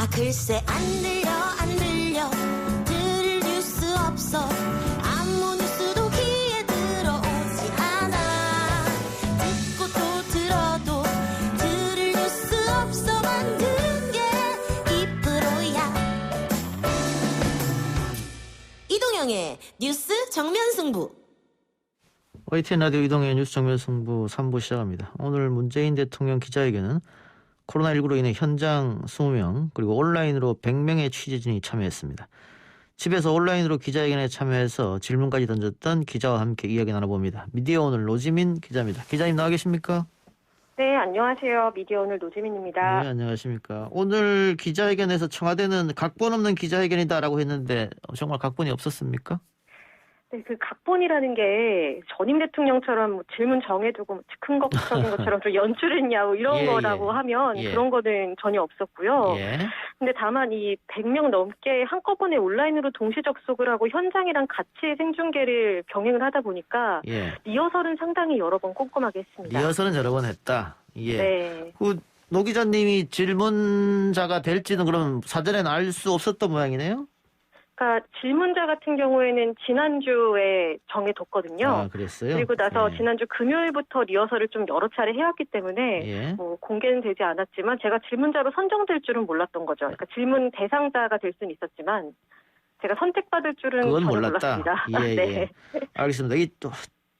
아 글쎄 안 들려 들을 뉴스 없어 아무 뉴스도 귀에 들어오지 않아 듣고 또 들어도 들을 뉴스 없어 만든 게 이 프로야 이동영의 뉴스 정면승부 YTN 라디오 이동의 뉴스 정면승부 3부 시작합니다. 오늘 문재인 대통령 기자회견은 코로나19로 인해 현장 20명 그리고 온라인으로 100명의 취재진이 참여했습니다. 집에서 온라인으로 기자회견에 참여해서 질문까지 던졌던 기자와 함께 이야기 나눠봅니다. 미디어오늘 노지민 기자입니다. 기자님 나와 계십니까? 네, 안녕하세요. 미디어오늘 노지민입니다. 네, 안녕하십니까. 오늘 기자회견에서 청와대는 각본 없는 기자회견이다라고 했는데 정말 각본이 없었습니까? 네, 그 각본이라는 게 전임 대통령처럼 뭐 질문 정해두고 즉흥적인 것처럼 좀 연출했냐 뭐 이런 거라고 하면 그런 거는 전혀 없었고요. 근데 다만 이 100명 넘게 한꺼번에 온라인으로 동시 접속을 하고 현장이랑 같이 생중계를 병행을 하다 보니까 리허설은 상당히 여러 번 꼼꼼하게 했습니다. 리허설은 여러 번 했다. 네. 노 기자님이 질문자가 될지는 그럼 사전에는 알 수 없었던 모양이네요? 그러니까 질문자 같은 경우에는 지난주에 정해뒀거든요. 아, 그랬어요? 그리고 나서 지난주 금요일부터 리허설을 좀 여러 차례 해왔기 때문에 뭐 공개는 되지 않았지만 제가 질문자로 선정될 줄은 몰랐던 거죠. 그러니까 질문 대상자가 될 수는 있었지만 제가 선택받을 줄은 그건 전혀 몰랐다. 몰랐습니다. 네. 알겠습니다. 이 또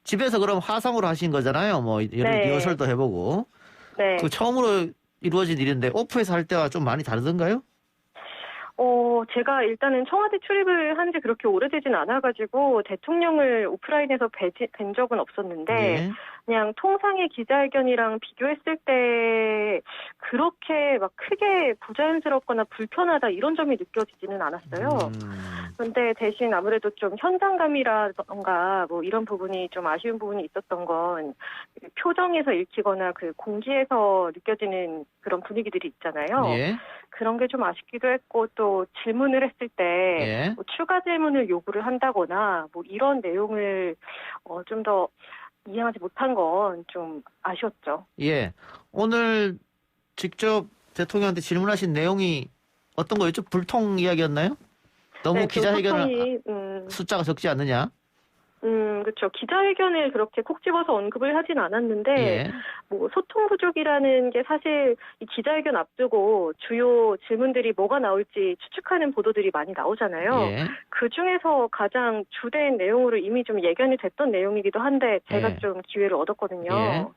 집에서 그럼 화상으로 하신 거잖아요. 뭐 리허설도 해보고. 네. 그 처음으로 이루어진 일인데 오프에서 할 때와 좀 많이 다르던가요? 제가 일단은 청와대 출입을 한 지 그렇게 오래되진 않아가지고 대통령을 오프라인에서 뵌 적은 없었는데 그냥 통상의 기자회견이랑 비교했을 때 그렇게 막 크게 부자연스럽거나 불편하다 이런 점이 느껴지지는 않았어요. 그런데 대신 아무래도 좀 현장감이라던가 뭐 이런 부분이 좀 아쉬운 부분이 있었던 건 표정에서 읽히거나 그 공기에서 느껴지는 그런 분위기들이 있잖아요. 그런 게 좀 아쉽기도 했고 또 질문을 했을 때 뭐 추가 질문을 요구를 한다거나 뭐 이런 내용을 좀 더 이해하지 못한 건 좀 아쉬웠죠. 오늘 직접 대통령한테 질문하신 내용이 어떤 거였죠? 불통 이야기였나요? 너무 기자회견 숫자가 적지 않느냐? 그렇죠. 기자회견을 그렇게 콕 집어서 언급을 하진 않았는데 뭐 소통 부족이라는 게 사실 이 기자회견 앞두고 주요 질문들이 뭐가 나올지 추측하는 보도들이 많이 나오잖아요. 그중에서 가장 주된 내용으로 이미 좀 예견이 됐던 내용이기도 한데 제가 좀 기회를 얻었거든요.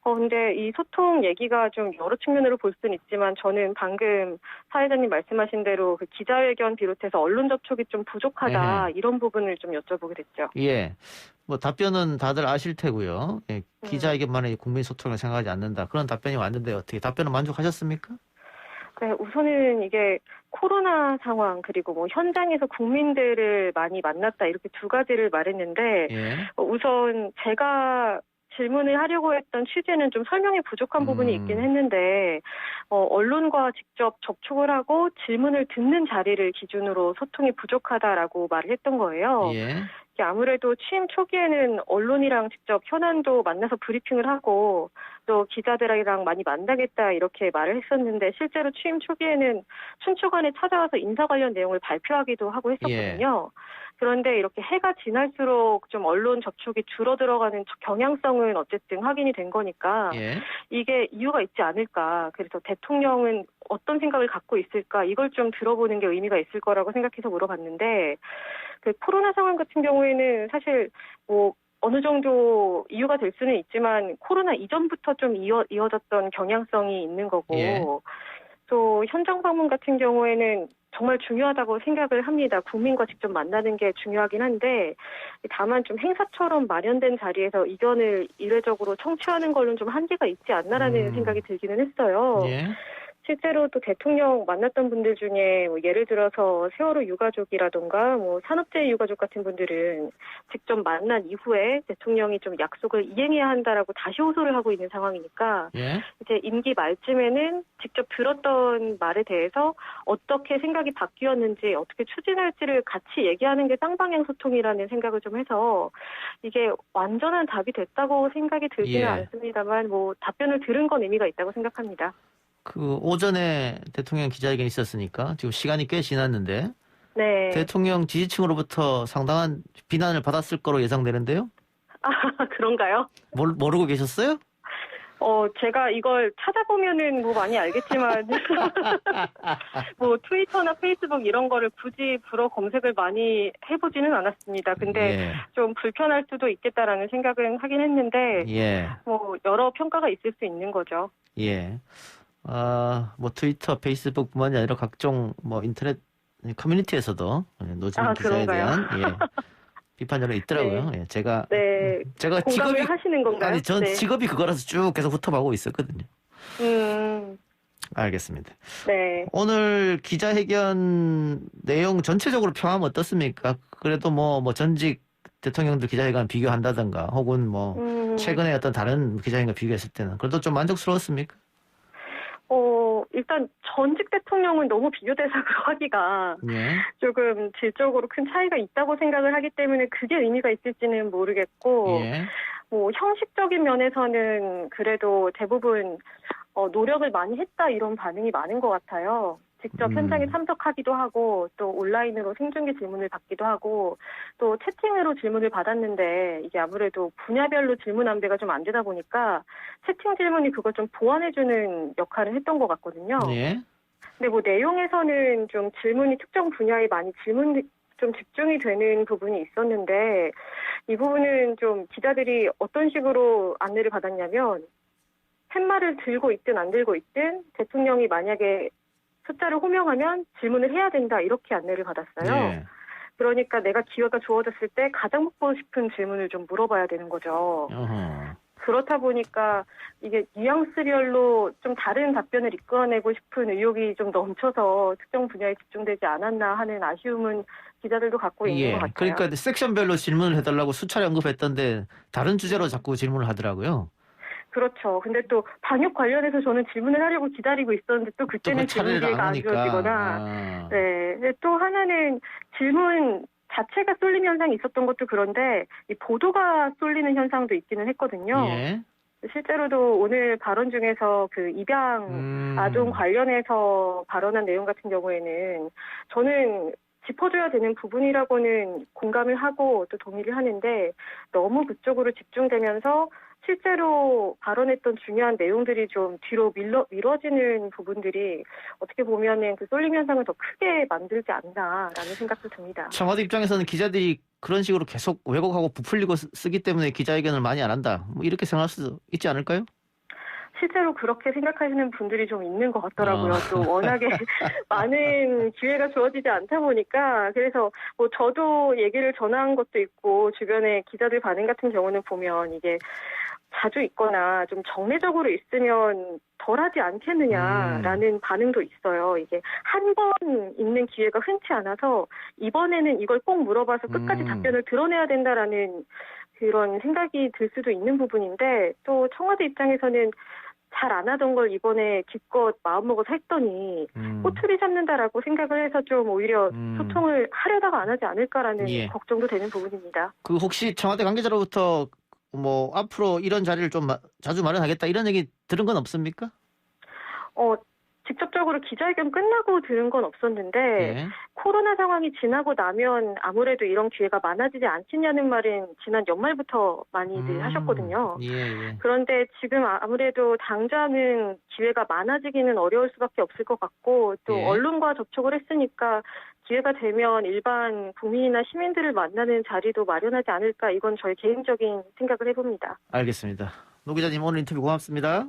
근데 이 소통 얘기가 좀 여러 측면으로 볼 수는 있지만 저는 방금 사회자님 말씀하신 대로 그 기자회견 비롯해서 언론 접촉이 좀 부족하다 이런 부분을 좀 여쭤보게 됐죠. 뭐 답변은 다들 아실 테고요. 기자회견만의 국민 소통을 생각하지 않는다. 그런 답변이 왔는데 어떻게 답변은 만족하셨습니까? 네, 우선은 이게 코로나 상황 그리고 뭐 현장에서 국민들을 많이 만났다 이렇게 두 가지를 말했는데 우선 제가 질문을 하려고 했던 취지는 좀 설명이 부족한 부분이 있긴 했는데 언론과 직접 접촉을 하고 질문을 듣는 자리를 기준으로 소통이 부족하다라고 말을 했던 거예요. 아무래도 취임 초기에는 언론이랑 직접 현안도 만나서 브리핑을 하고 또 기자들이랑 많이 만나겠다 이렇게 말을 했었는데 실제로 취임 초기에는 춘추관에 찾아와서 인사 관련 내용을 발표하기도 하고 했었거든요. 그런데 이렇게 해가 지날수록 좀 언론 접촉이 줄어들어가는 경향성은 어쨌든 확인이 된 거니까 이게 이유가 있지 않을까. 그래서 대통령은 어떤 생각을 갖고 있을까 이걸 좀 들어보는 게 의미가 있을 거라고 생각해서 물어봤는데 그 코로나 상황 같은 경우에는 사실 뭐 어느 정도 이유가 될 수는 있지만 코로나 이전부터 좀 이어졌던 경향성이 있는 거고 또 현장 방문 같은 경우에는 정말 중요하다고 생각을 합니다. 국민과 직접 만나는 게 중요하긴 한데 다만 좀 행사처럼 마련된 자리에서 의견을 이례적으로 청취하는 걸로는 좀 한계가 있지 않나라는 생각이 들기는 했어요. 실제로 또 대통령 만났던 분들 중에 뭐 예를 들어서 세월호 유가족이라던가 뭐 산업재해 유가족 같은 분들은 직접 만난 이후에 대통령이 좀 약속을 이행해야 한다라고 다시 호소를 하고 있는 상황이니까 이제 임기 말쯤에는 직접 들었던 말에 대해서 어떻게 생각이 바뀌었는지 어떻게 추진할지를 같이 얘기하는 게 쌍방향 소통이라는 생각을 좀 해서 이게 완전한 답이 됐다고 생각이 들지는 않습니다만 뭐 답변을 들은 건 의미가 있다고 생각합니다. 그 오전에 대통령 기자회견이 있었으니까 지금 시간이 꽤 지났는데 네. 대통령 지지층으로부터 상당한 비난을 받았을 거로 예상되는데요. 아, 그런가요? 모르고 계셨어요? 제가 이걸 찾아보면은 뭐 많이 알겠지만, 뭐 트위터나 페이스북 이런 거를 굳이 불어 검색을 많이 해보지는 않았습니다. 근데 예. 좀 불편할 수도 있겠다라는 생각은 하긴 했는데, 예. 뭐 여러 평가가 있을 수 있는 거죠. 예. 뭐 트위터, 페이스북뿐만이 아니라 각종 뭐 인터넷 커뮤니티에서도 노지민 기자에 그런가요? 대한 비판 여론이 있더라고요. 네. 예, 제가 네. 직업이 공감을 하시는 건가요? 아니 전 네. 직업이 그거라서 쭉 계속 훑어보고 있었거든요. 알겠습니다. 네. 오늘 기자회견 내용 전체적으로 평하면 어떻습니까? 그래도 뭐 전직 대통령들 기자회견 비교한다든가 혹은 뭐 최근에 어떤 다른 기자회견과 비교했을 때는 그래도 좀 만족스러웠습니까? 일단 전직 대통령은 너무 비교 대상으로 하기가 예. 조금 질적으로 큰 차이가 있다고 생각을 하기 때문에 그게 의미가 있을지는 모르겠고, 예. 뭐 형식적인 면에서는 그래도 대부분 노력을 많이 했다 이런 반응이 많은 것 같아요. 직접 현장에 참석하기도 하고 또 온라인으로 생중계 질문을 받기도 하고 또 채팅으로 질문을 받았는데 이게 아무래도 분야별로 질문 안배가 좀 안 되다 보니까 채팅 질문이 그걸 좀 보완해주는 역할을 했던 것 같거든요. 예. 근데 뭐 내용에서는 좀 질문이 특정 분야에 많이 좀 집중이 되는 부분이 있었는데 이 부분은 좀 기자들이 어떤 식으로 안내를 받았냐면 팻말을 들고 있든 안 들고 있든 대통령이 만약에 숫자를 호명하면 질문을 해야 된다 이렇게 안내를 받았어요. 예. 그러니까 내가 기회가 주어졌을 때 가장 묻고 싶은 질문을 좀 물어봐야 되는 거죠. 어허. 그렇다 보니까 이게 뉘앙스별로 좀 다른 답변을 이끌어내고 싶은 의욕이 좀 넘쳐서 특정 분야에 집중되지 않았나 하는 아쉬움은 기자들도 갖고 있는 것 같아요. 그러니까 섹션별로 질문을 해달라고 수차례 언급했던데 다른 주제로 자꾸 질문을 하더라고요. 그렇죠. 근데 또 방역 관련해서 저는 질문을 하려고 기다리고 있었는데 또 그때는 질문 기회가 안 주어지거나. 네. 근데 또 하나는 질문 자체가 쏠림 현상이 있었던 것도 그런데 이 보도가 쏠리는 현상도 있기는 했거든요. 예. 실제로도 오늘 발언 중에서 그 입양 아동 관련해서 발언한 내용 같은 경우에는 저는 짚어줘야 되는 부분이라고는 공감을 하고 또 동의를 하는데 너무 그쪽으로 집중되면서 실제로 발언했던 중요한 내용들이 좀 뒤로 미뤄지는 부분들이 어떻게 보면은 그 쏠림 현상을 더 크게 만들지 않나라는 생각도 듭니다. 청와대 입장에서는 기자들이 그런 식으로 계속 왜곡하고 부풀리고 쓰기 때문에 기자회견을 많이 안 한다. 뭐 이렇게 생각할 수 있지 않을까요? 실제로 그렇게 생각하시는 분들이 좀 있는 것 같더라고요. 또 워낙에 많은 기회가 주어지지 않다 보니까 그래서 뭐 저도 얘기를 전한 것도 있고 주변에 기자들 반응 같은 경우는 보면 이게 자주 있거나 좀 정례적으로 있으면 덜하지 않겠느냐라는 반응도 있어요. 이게 한 번 있는 기회가 흔치 않아서 이번에는 이걸 꼭 물어봐서 끝까지 답변을 드러내야 된다라는 그런 생각이 들 수도 있는 부분인데 또 청와대 입장에서는 잘 안 하던 걸 이번에 기껏 마음먹어서 했더니 꼬투리 잡는다라고 생각을 해서 좀 오히려 소통을 하려다가 안 하지 않을까라는 걱정도 되는 부분입니다. 그 혹시 청와대 관계자로부터 뭐 앞으로 이런 자리를 좀 자주 마련하겠다 이런 얘기 들은 건 없습니까? 직접적으로 기자회견 끝나고 들은 건 없었는데 코로나 상황이 지나고 나면 아무래도 이런 기회가 많아지지 않겠냐는 말은 지난 연말부터 많이들 하셨거든요. 그런데 지금 아무래도 당장은 기회가 많아지기는 어려울 수밖에 없을 것 같고 또 언론과 접촉을 했으니까 기회가 되면 일반 국민이나 시민들을 만나는 자리도 마련하지 않을까 이건 저의 개인적인 생각을 해봅니다. 알겠습니다. 노 기자님 오늘 인터뷰 고맙습니다.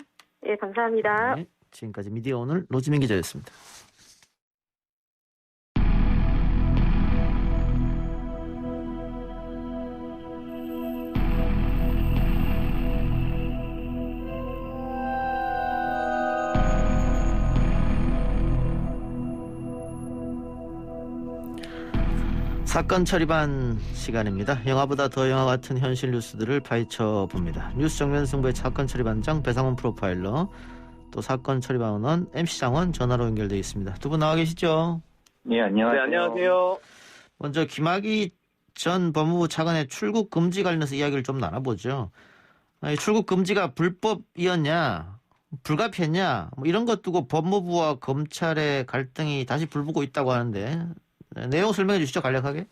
예, 감사합니다. 네, 지금까지 미디어 오늘 노지민 기자였습니다. 사건 처리반 시간입니다. 영화보다 더 영화 같은 현실 뉴스들을 파헤쳐 봅니다. 뉴스 정면 승부의 사건 처리반장 배상훈 프로파일러 또 사건 처리반원 MC 장원 전화로 연결되어 있습니다. 두 분 나와 계시죠? 네, 안녕하세요. 네, 안녕하세요. 먼저 김학의 전 법무부 차관의 출국 금지 관련해서 이야기를 좀 나눠보죠. 아니, 출국 금지가 불법이었냐 불가피했냐? 뭐 이런 것 두고 법무부와 검찰의 갈등이 다시 불붙고 있다고 하는데 내용 설명해 주시죠, 간략하게.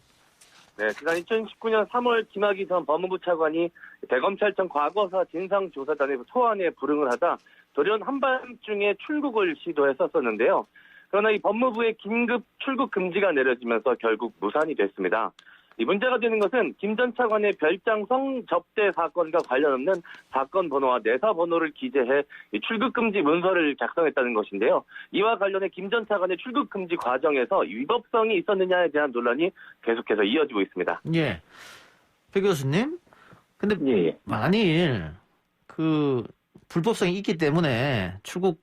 네, 지난 2019년 3월 김학의 전 법무부 차관이 대검찰청 과거사 진상조사단의 소환에 불응을 하다 돌연 한밤중에 출국을 시도했었는데요. 그러나 이 법무부의 긴급 출국 금지가 내려지면서 결국 무산이 됐습니다. 이 문제가 되는 것은 김 전 차관의 별장 성접대 사건과 관련 없는 사건 번호와 내사 번호를 기재해 이 출국 금지 문서를 작성했다는 것인데요. 이와 관련해 김 전 차관의 출국 금지 과정에서 위법성이 있었느냐에 대한 논란이 계속해서 이어지고 있습니다. 예. 배 교수님. 근데 예. 만일 그 불법성이 있기 때문에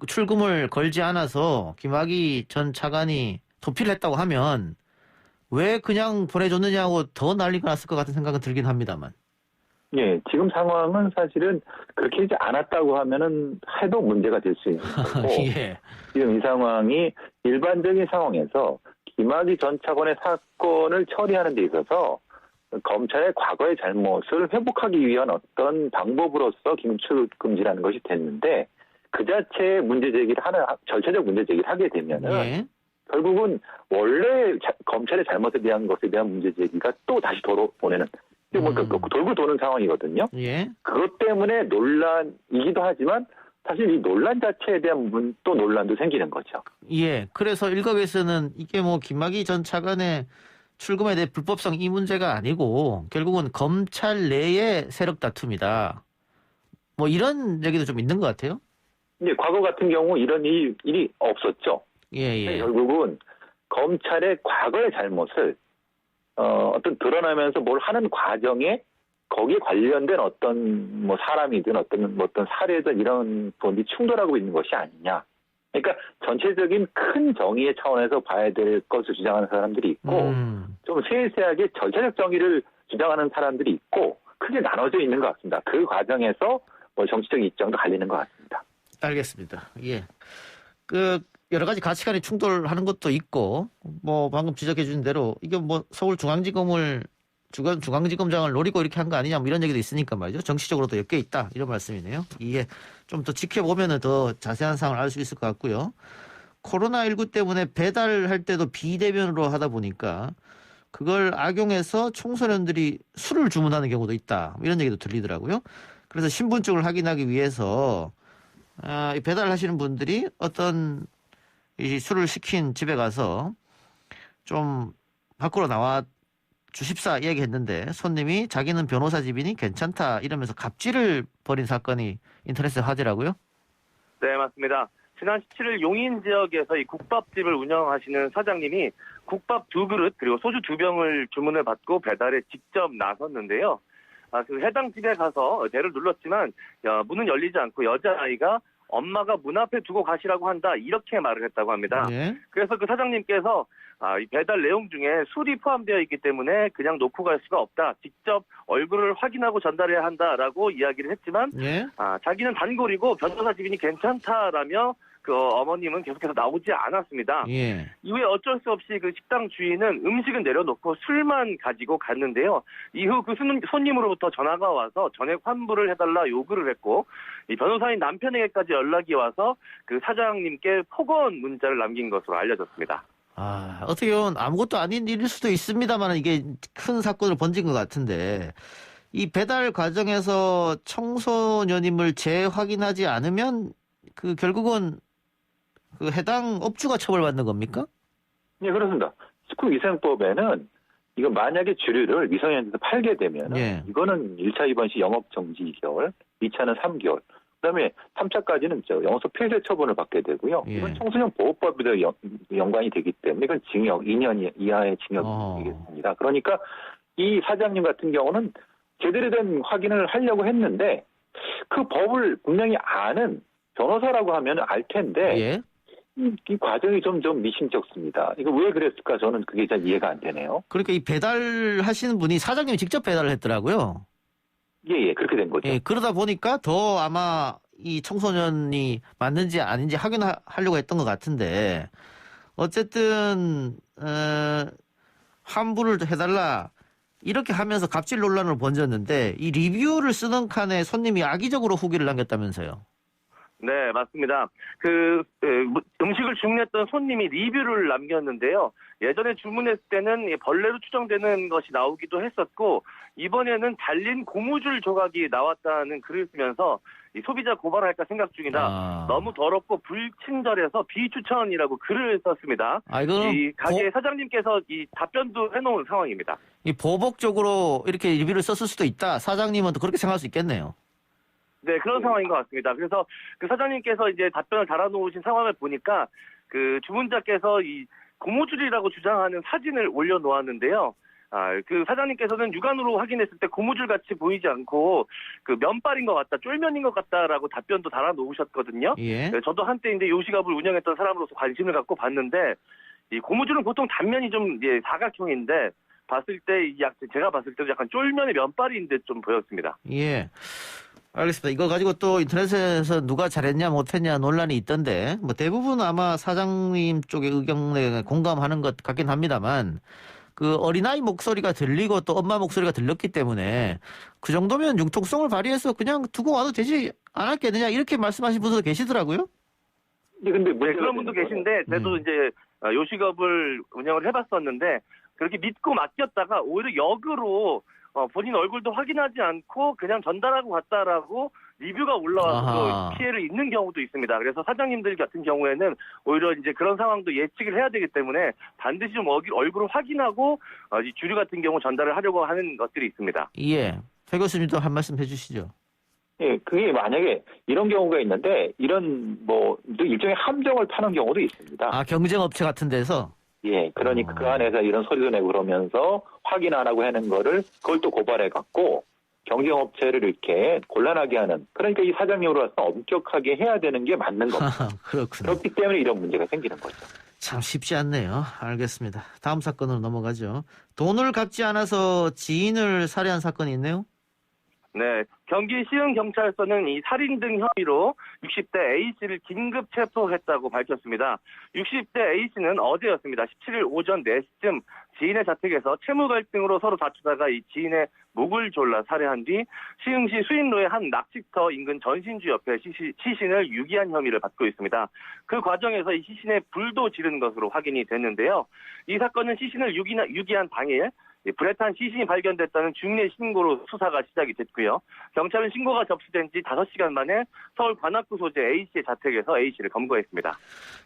출금을 걸지 않아서 김학의 전 차관이 도피를 했다고 하면 왜 그냥 보내줬느냐고 더 난리가 났을 것 같은 생각은 들긴 합니다만. 예, 지금 상황은 사실은 그렇게 하지 않았다고 하면은 해도 문제가 될 수 있는 거고. 예. 지금 이 상황이 일반적인 상황에서 김학의 전 차관의 사건을 처리하는 데 있어서 검찰의 과거의 잘못을 회복하기 위한 어떤 방법으로서 긴급 금지라는 것이 됐는데 그 자체의 문제 제기를 절차적 문제 제기를 하게 되면은 예. 결국은 원래 검찰의 잘못에 대한 것에 대한 문제 제기가 또 다시 돌아오는 돌고 도는 상황이거든요. 예. 그것 때문에 논란이기도 하지만 사실 이 논란 자체에 대한 또 논란도 생기는 거죠. 예. 그래서 일각에서는 이게 뭐 김학의 전 차관의 출금에 대해 불법성 이 문제가 아니고 결국은 검찰 내의 세력 다툼이다. 뭐 이런 얘기도 좀 있는 것 같아요. 근데 과거 같은 경우 이런 일이 없었죠. 예. 결국은 검찰의 과거의 잘못을 어떤 드러나면서 뭘 하는 과정에 거기에 관련된 어떤 뭐 사람이든 어떤 사례든 이런 부분이 충돌하고 있는 것이 아니냐. 그러니까 전체적인 큰 정의의 차원에서 봐야 될 것을 주장하는 사람들이 있고 좀 세세하게 절차적 정의를 주장하는 사람들이 있고 크게 나눠져 있는 것 같습니다. 그 과정에서 뭐 정치적 입장도 갈리는 것 같습니다. 알겠습니다. 예. 여러 가지 가치관이 충돌하는 것도 있고, 뭐, 방금 지적해 주신 대로, 이게 뭐, 중앙지검장을 노리고 이렇게 한 거 아니냐, 뭐 이런 얘기도 있으니까 말이죠. 정치적으로도 엮여 있다. 이런 말씀이네요. 이게 좀 더 지켜보면은 더 자세한 사항을 알 수 있을 것 같고요. 코로나19 때문에 배달할 때도 비대면으로 하다 보니까, 그걸 악용해서 청소년들이 술을 주문하는 경우도 있다. 이런 얘기도 들리더라고요. 그래서 신분증을 확인하기 위해서, 배달하시는 분들이 어떤 이 술을 시킨 집에 가서 좀 밖으로 나와 주십사 이야기했는데 손님이 자기는 변호사 집이니 괜찮다 이러면서 갑질을 벌인 사건이 인터넷에 화제라고요? 네, 맞습니다. 지난 17일 용인 지역에서 이 국밥집을 운영하시는 사장님이 국밥 2그릇 그리고 소주 2병을 주문을 받고 배달에 직접 나섰는데요. 그 해당 집에 가서 대를 눌렀지만 문은 열리지 않고 여자아이가 엄마가 문 앞에 두고 가시라고 한다 이렇게 말을 했다고 합니다. 예. 그래서 그 사장님께서 이 배달 내용 중에 술이 포함되어 있기 때문에 그냥 놓고 갈 수가 없다. 직접 얼굴을 확인하고 전달해야 한다라고 이야기를 했지만 예. 자기는 단골이고 변호사 집이니 괜찮다라며 그 어머님은 계속해서 나오지 않았습니다. 예. 이후에 어쩔 수 없이 그 식당 주인은 음식은 내려놓고 술만 가지고 갔는데요. 이후 그 손님으로부터 전화가 와서 전액 환불을 해달라 요구를 했고 이 변호사인 남편에게까지 연락이 와서 그 사장님께 폭언 문자를 남긴 것으로 알려졌습니다. 어떻게 보면 아무것도 아닌 일일 수도 있습니다만 이게 큰 사건으로 번진 것 같은데 이 배달 과정에서 청소년임을 재확인하지 않으면 그 결국은 그 해당 업주가 처벌받는 겁니까? 네, 그렇습니다. 식품위생법에는 이거 만약에 주류를 미성년자한테 팔게 되면 예. 이거는 1차 입원 시 영업 정지 2개월, 2차는 3개월, 그다음에 3차까지는 영업소 폐쇄 처분을 받게 되고요. 예. 이건 청소년 보호법에도 연관이 되기 때문에 이건 징역 2년 이하의 징역이 되겠습니다. 그러니까 이 사장님 같은 경우는 제대로 된 확인을 하려고 했는데 그 법을 분명히 아는 변호사라고 하면 알 텐데 예. 이 과정이 좀 미심쩍습니다. 이거 왜 그랬을까 저는 그게 잘 이해가 안 되네요. 그러니까 이 배달하시는 분이 사장님이 직접 배달을 했더라고요. 예, 그렇게 된 거죠. 예, 그러다 보니까 더 아마 이 청소년이 맞는지 아닌지 확인하려고 했던 것 같은데 어쨌든 환불을 해달라 이렇게 하면서 갑질 논란을 번졌는데 이 리뷰를 쓰는 칸에 손님이 악의적으로 후기를 남겼다면서요. 네, 맞습니다. 음식을 주문했던 손님이 리뷰를 남겼는데요. 예전에 주문했을 때는 벌레로 추정되는 것이 나오기도 했었고, 이번에는 잘린 고무줄 조각이 나왔다는 글을 쓰면서 이 소비자 고발할까 생각 중이다. 너무 더럽고 불친절해서 비추천이라고 글을 썼습니다. 이 가게 사장님께서 이 답변도 해놓은 상황입니다. 이 보복적으로 이렇게 리뷰를 썼을 수도 있다. 사장님은 또 그렇게 생각할 수 있겠네요. 네, 그런 상황인 것 같습니다. 그래서 그 사장님께서 이제 답변을 달아놓으신 상황을 보니까 그 주문자께서 이 고무줄이라고 주장하는 사진을 올려놓았는데요. 그 사장님께서는 육안으로 확인했을 때 고무줄 같이 보이지 않고 그 면발인 것 같다, 쫄면인 것 같다라고 답변도 달아놓으셨거든요. 예. 저도 한때 이제 요식업을 운영했던 사람으로서 관심을 갖고 봤는데 이 고무줄은 보통 단면이 좀 사각형인데 봤을 때 제가 봤을 때도 약간 쫄면의 면발인 듯 좀 보였습니다. 예. 알겠습니다. 이거 가지고 또 인터넷에서 누가 잘했냐 못했냐 논란이 있던데 뭐 대부분 아마 사장님 쪽의 의견에 공감하는 것 같긴 합니다만 그 어린아이 목소리가 들리고 또 엄마 목소리가 들렸기 때문에 그 정도면 융통성을 발휘해서 그냥 두고 와도 되지 않았겠느냐 이렇게 말씀하신 분도 계시더라고요. 네, 근데 그런 분도 계신데 저도 이제 요식업을 운영을 해봤었는데 그렇게 믿고 맡겼다가 오히려 역으로 본인 얼굴도 확인하지 않고 그냥 전달하고 갔다라고 리뷰가 올라와서 피해를 입는 경우도 있습니다. 그래서 사장님들 같은 경우에는 오히려 이제 그런 상황도 예측을 해야 되기 때문에 반드시 좀 얼굴을 확인하고 이 주류 같은 경우 전달을 하려고 하는 것들이 있습니다. 예. 배 교수님도 한 말씀 해주시죠. 예, 그게 만약에 이런 경우가 있는데 이런 일종의 함정을 파는 경우도 있습니다. 경쟁업체 같은 데서? 예, 그러니까 그 안에서 이런 소리도 내고 그러면서 확인 안 하고 하는 거를 그걸 또 고발해 갖고 경쟁업체를 이렇게 곤란하게 하는, 그러니까 이 사장님으로서 엄격하게 해야 되는 게 맞는 겁니다. 그렇군요. 그렇기 때문에 이런 문제가 생기는 거죠. 참 쉽지 않네요. 알겠습니다. 다음 사건으로 넘어가죠. 돈을 갚지 않아서 지인을 살해한 사건이 있네요. 네, 경기 시흥경찰서는 이 살인 등 혐의로 60대 A씨를 긴급 체포했다고 밝혔습니다. 60대 A씨는 어제였습니다. 17일 오전 4시쯤 지인의 자택에서 채무 갈등으로 서로 다투다가 이 지인의 목을 졸라 살해한 뒤 시흥시 수인로의 한 낚시터 인근 전신주 옆에 시신을 유기한 혐의를 받고 있습니다. 그 과정에서 이 시신에 불도 지른 것으로 확인이 됐는데요. 이 사건은 시신을 유기한 당일 불에 탄 시신이 발견됐다는 중례 신고로 수사가 시작이 됐고요. 경찰은 신고가 접수된 지 5시간 만에 서울 관악구 소재 A씨의 자택에서 A씨를 검거했습니다.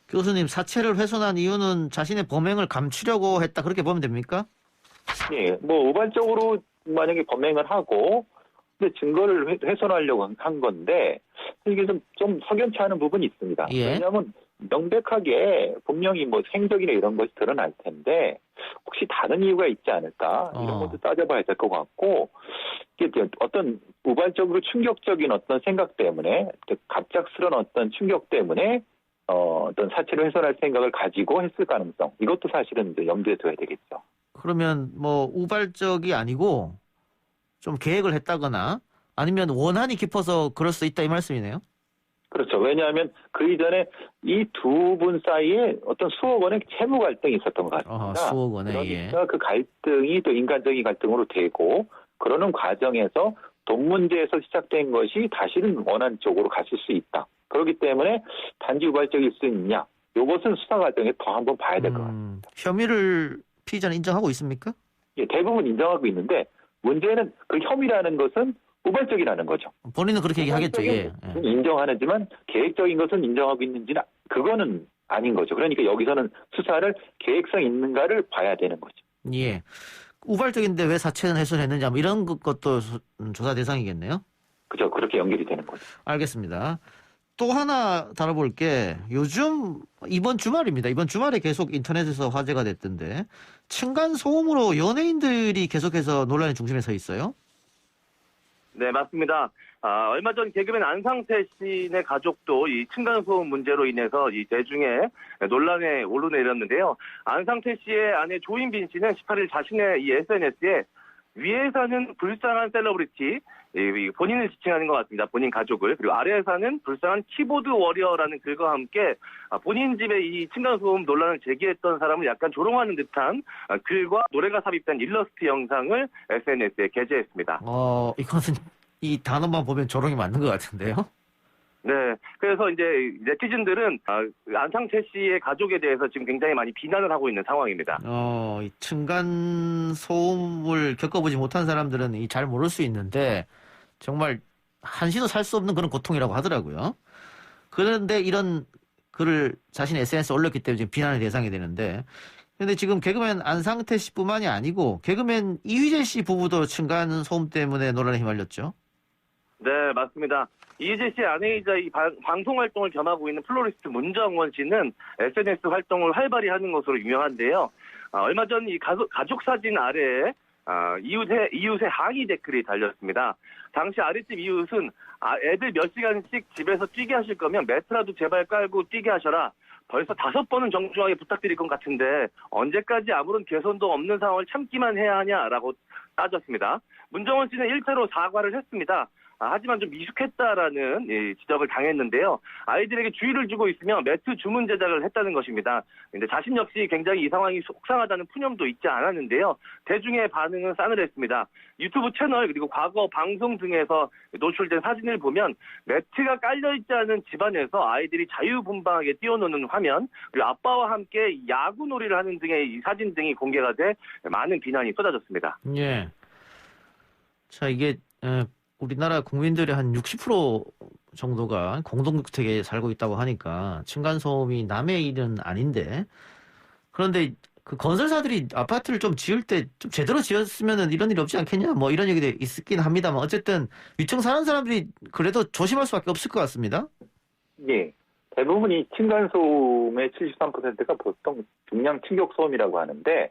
교수님, 사체를 훼손한 이유는 자신의 범행을 감추려고 했다, 그렇게 보면 됩니까? 예, 우발적으로 만약에 범행을 하고 근데 증거를 훼손하려고 한 건데 이게 좀 석연치 않은 부분이 있습니다. 예. 왜냐하면 명백하게 분명히 행적이나 이런 것이 드러날 텐데 혹시 다른 이유가 있지 않을까 이런 것도 따져봐야 될 것 같고, 이게 어떤 우발적으로 충격적인 어떤 생각 때문에 갑작스러운 어떤 충격 때문에 어떤 사체를 훼손할 생각을 가지고 했을 가능성, 이것도 사실은 이제 염두에 둬야 되겠죠. 그러면 우발적이 아니고 좀 계획을 했다거나 아니면 원한이 깊어서 그럴 수 있다, 이 말씀이네요. 그렇죠. 왜냐하면 그 이전에 이 두 분 사이에 어떤 수억 원의 채무 갈등이 있었던 것 같습니다. 수억 원에, 그러니까 그 갈등이 또 인간적인 갈등으로 되고 그러는 과정에서 돈 문제에서 시작된 것이 다시는 원한 쪽으로 갔을 수 있다. 그렇기 때문에 단지 우발적일 수 있냐, 이것은 수사 과정에 더 한번 봐야 될 것 같습니다. 혐의를 피의자는 인정하고 있습니까? 예, 대부분 인정하고 있는데 문제는 그 혐의라는 것은 우발적이라는 거죠. 본인은 그렇게 얘기하겠죠. 예. 인정하지만 계획적인 것은 인정하고 있는지는 그거는 아닌 거죠. 그러니까 여기서는 수사를 계획성 있는가를 봐야 되는 거죠. 예. 우발적인데 왜 사체는 훼손했느냐, 이런 것도 조사 대상이겠네요. 그죠. 그렇게 연결이 되는 거죠. 알겠습니다. 또 하나 다뤄볼 게 요즘 이번 주말입니다. 이번 주말에 계속 인터넷에서 화제가 됐던데 층간소음으로 연예인들이 계속해서 논란의 중심에 서 있어요. 네, 맞습니다. 얼마 전 개그맨 안상태 씨네 가족도 이 층간소음 문제로 인해서 이 대중의 논란에 오르내렸는데요. 안상태 씨의 아내 조인빈 씨는 18일 자신의 이 SNS에 위에 사는 불쌍한 셀러브리티, 본인을 지칭하는 것 같습니다. 본인 가족을. 그리고 아래에 사는 불쌍한 키보드 워리어라는 글과 함께 본인 집에 이 층간소음 논란을 제기했던 사람을 약간 조롱하는 듯한 글과 노래가 삽입된 일러스트 영상을 SNS에 게재했습니다. 이것은 이 단어만 보면 조롱이 맞는 것 같은데요. 네, 그래서 이제 네티즌들은 안상태 씨의 가족에 대해서 지금 굉장히 많이 비난을 하고 있는 상황입니다. 이 층간 소음을 겪어보지 못한 사람들은 잘 모를 수 있는데 정말 한시도 살 수 없는 그런 고통이라고 하더라고요. 그런데 이런 글을 자신 SNS에 올렸기 때문에 지금 비난의 대상이 되는데, 근데 지금 개그맨 안상태 씨뿐만이 아니고 개그맨 이휘재 씨 부부도 층간 소음 때문에 논란에 휘말렸죠. 네, 맞습니다. 이휘재 씨 아내이자 이 방송 활동을 겸하고 있는 플로리스트 문정원 씨는 SNS 활동을 활발히 하는 것으로 유명한데요. 얼마 전 이 가족 사진 아래에 이웃의 항의 댓글이 달렸습니다. 당시 아랫집 이웃은 애들 몇 시간씩 집에서 뛰게 하실 거면 매트라도 제발 깔고 뛰게 하셔라. 벌써 5번은 정중하게 부탁드릴 것 같은데 언제까지 아무런 개선도 없는 상황을 참기만 해야 하냐라고 따졌습니다. 문정원 씨는 일패로 사과를 했습니다. 하지만 좀 미숙했다라는 지적을 당했는데요. 아이들에게 주의를 주고 있으며 매트 주문 제작을 했다는 것입니다. 근데 자신 역시 굉장히 이 상황이 속상하다는 푸념도 있지 않았는데요. 대중의 반응은 싸늘했습니다. 유튜브 채널 그리고 과거 방송 등에서 노출된 사진을 보면 매트가 깔려있지 않은 집안에서 아이들이 자유분방하게 뛰어노는 화면, 그리고 아빠와 함께 야구놀이를 하는 등의 이 사진 등이 공개가 돼 많은 비난이 쏟아졌습니다. 예. 자, 이게 우리나라 국민들의 한 60% 정도가 공동주택에 살고 있다고 하니까 층간소음이 남의 일은 아닌데, 그런데 그 건설사들이 아파트를 좀 지을 때 좀 제대로 지었으면 이런 일이 없지 않겠냐, 뭐 이런 얘기도 있긴 합니다만, 어쨌든 위층 사는 사람들이 그래도 조심할 수밖에 없을 것 같습니다. 예. 대부분 이 층간소음의 73%가 보통 중량 충격소음이라고 하는데,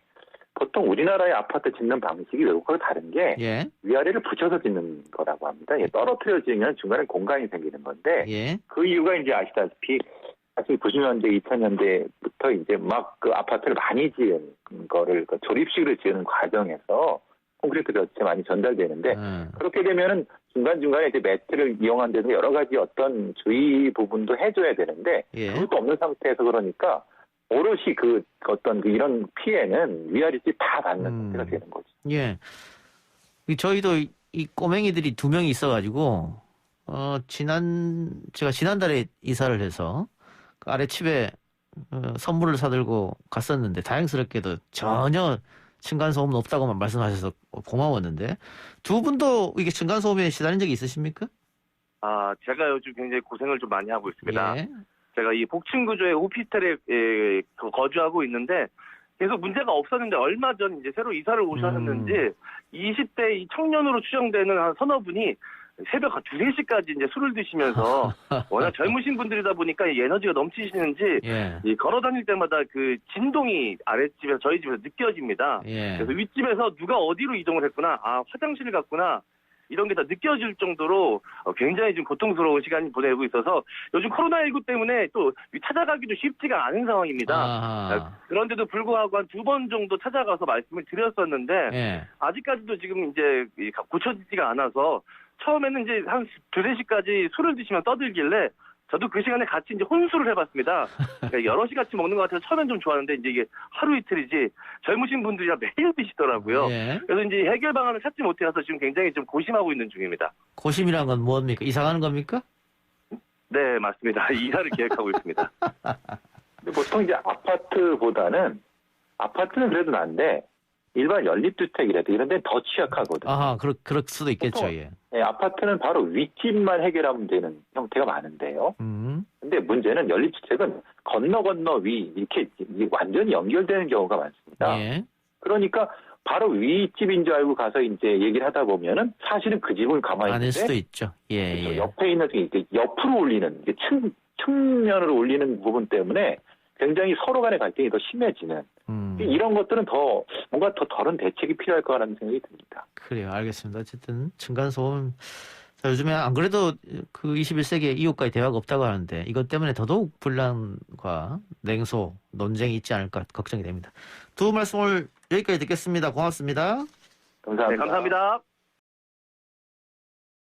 보통 우리나라의 아파트 짓는 방식이 외국하고 다른 게 예. 위아래를 붙여서 짓는 거라고 합니다. 떨어뜨려 지으면 중간에 공간이 생기는 건데 예. 그 이유가 이제 아시다시피 사실 90년대, 2000년대부터 이제 막 그 아파트를 많이 지은 거를 조립식으로 지은 과정에서 콘크리트 볕에 많이 전달되는데 그렇게 되면은 중간중간에 이제 매트를 이용한 데서 여러 가지 어떤 주의 부분도 해줘야 되는데 예. 그것도 없는 상태에서 그러니까 오롯이 어떤 이런 피해는 위아래집 다 받는 상태가 되는 거죠. 예. 저희도 이 꼬맹이들이 2명이 있어가지고, 제가 지난달에 이사를 해서 그 아랫집에 선물을 사들고 갔었는데, 다행스럽게도 전혀 층간소음은 없다고만 말씀하셔서 고마웠는데, 두 분도 이게 층간소음에 시달린 적이 있으십니까? 제가 요즘 굉장히 고생을 좀 많이 하고 있습니다. 예. 제가 이 복층 구조의 오피스텔에 거주하고 있는데 계속 문제가 없었는데 얼마 전 이제 새로 이사를 오셨는지 20대 이 청년으로 추정되는 한 서너 분이 새벽 2, 3시까지 이제 술을 드시면서 워낙 젊으신 분들이다 보니까 이 에너지가 넘치시는지 예. 이 걸어 다닐 때마다 그 진동이 아랫집에서 저희 집에서 느껴집니다. 예. 그래서 윗집에서 누가 어디로 이동을 했구나, 화장실을 갔구나, 이런 게 다 느껴질 정도로 굉장히 좀 고통스러운 시간을 보내고 있어서 요즘 코로나19 때문에 또 찾아가기도 쉽지가 않은 상황입니다. 그런데도 불구하고 한 2번 정도 찾아가서 말씀을 드렸었는데 예. 아직까지도 지금 이제 고쳐지지가 않아서 처음에는 이제 한 2, 3시까지 술을 드시면 떠들길래 저도 그 시간에 같이 이제 혼술을 해봤습니다. 그러니까 여럿이 같이 먹는 것 같아서 처음엔 좀 좋았는데 이제 이게 하루 이틀이지 젊으신 분들이랑 매일 드시더라고요. 예. 그래서 이제 해결 방안을 찾지 못해서 지금 굉장히 좀 고심하고 있는 중입니다. 고심이란 건 뭡니까? 이사 가는 겁니까? 네, 맞습니다. 이사를 계획하고 있습니다. 근데 보통 이제 아파트는 그래도 난데 일반 연립주택이라도 이런 데는 더 취약하거든요. 그럴 수도 있겠죠. 보통, 예. 네, 아파트는 바로 윗집만 해결하면 되는 형태가 많은데요. 근데 문제는 연립주택은 건너 위 이렇게 완전히 연결되는 경우가 많습니다. 예. 그러니까 바로 윗집인 줄 알고 가서 이제 얘기를 하다 보면은 사실은 그 집을 가만히 아닐 있는데 수도 있죠. 예. 그렇죠. 예. 옆에 있는 이렇게 옆으로 올리는 측면으로 올리는 부분 때문에 굉장히 서로 간의 갈등이 더 심해지는 이런 것들은 뭔가 더 덜은 대책이 필요할 거라는 생각이 듭니다. 그래요. 알겠습니다. 어쨌든 층간소음, 요즘에 안 그래도 그 21세기에 이웃과의 대화가 없다고 하는데 이것 때문에 더더욱 분란과 냉소, 논쟁이 있지 않을까 걱정이 됩니다. 두 말씀 오늘 여기까지 듣겠습니다. 고맙습니다. 감사합니다. 네, 감사합니다.